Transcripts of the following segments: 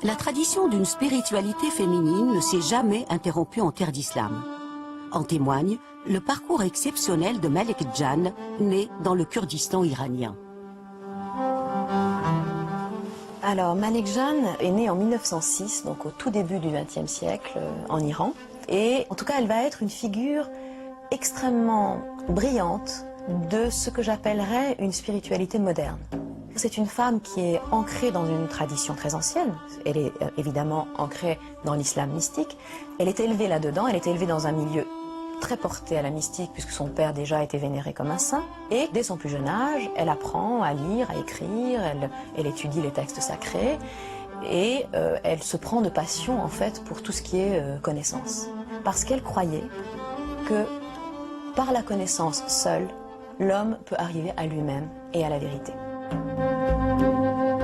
La tradition d'une spiritualité féminine ne s'est jamais interrompue en terre d'islam. En témoigne le parcours exceptionnel de Malek Jan, née dans le Kurdistan iranien. Alors, Malek Jan est née en 1906, donc au tout début du XXe siècle, en Iran. Et en tout cas, elle va être une figure extrêmement brillante de ce que j'appellerais une spiritualité moderne. C'est une femme qui est ancrée dans une tradition très ancienne. Elle est évidemment ancrée dans l'islam mystique. Elle est élevée là-dedans, elle est élevée dans un milieu très porté à la mystique puisque son père déjà était vénéré comme un saint. Et dès son plus jeune âge, elle apprend à lire, à écrire, elle étudie les textes sacrés et elle se prend de passion en fait pour tout ce qui est connaissance. Parce qu'elle croyait que par la connaissance seule, l'homme peut arriver à lui-même et à la vérité.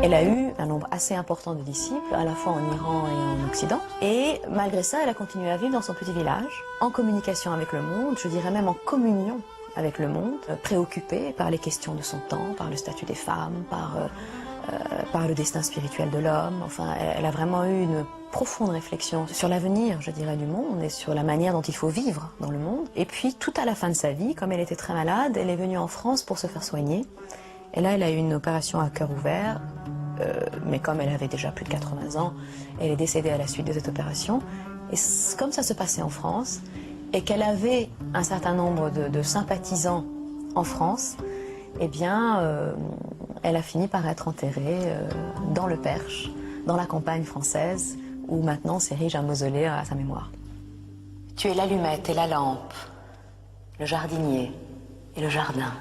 Elle a eu un nombre assez important de disciples, à la fois en Iran et en Occident. Et malgré ça, elle a continué à vivre dans son petit village, en communication avec le monde, je dirais même en communion avec le monde, préoccupée par les questions de son temps, par le statut des femmes, par le destin spirituel de l'homme. Enfin, elle a vraiment eu une profonde réflexion sur l'avenir, je dirais, du monde et sur la manière dont il faut vivre dans le monde. Et puis, tout à la fin de sa vie, comme elle était très malade, elle est venue en France pour se faire soigner. Et là, elle a eu une opération à cœur ouvert, mais comme elle avait déjà plus de 80 ans, elle est décédée à la suite de cette opération. Et comme ça se passait en France, et qu'elle avait un certain nombre de sympathisants en France, eh bien, elle a fini par être enterrée dans le Perche, dans la campagne française, où maintenant s'érige un mausolée à sa mémoire. Tu es l'allumette et la lampe, le jardinier et le jardin.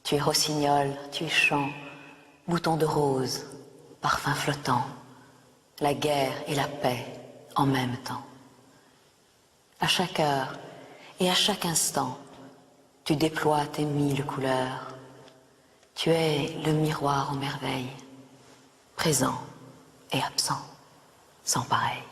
Tu es rossignol, tu es chant, bouton de rose, parfum flottant, la guerre et la paix en même temps. À chaque heure et à chaque instant, tu déploies tes mille couleurs. Tu es le miroir en merveille, présent et absent, sans pareil.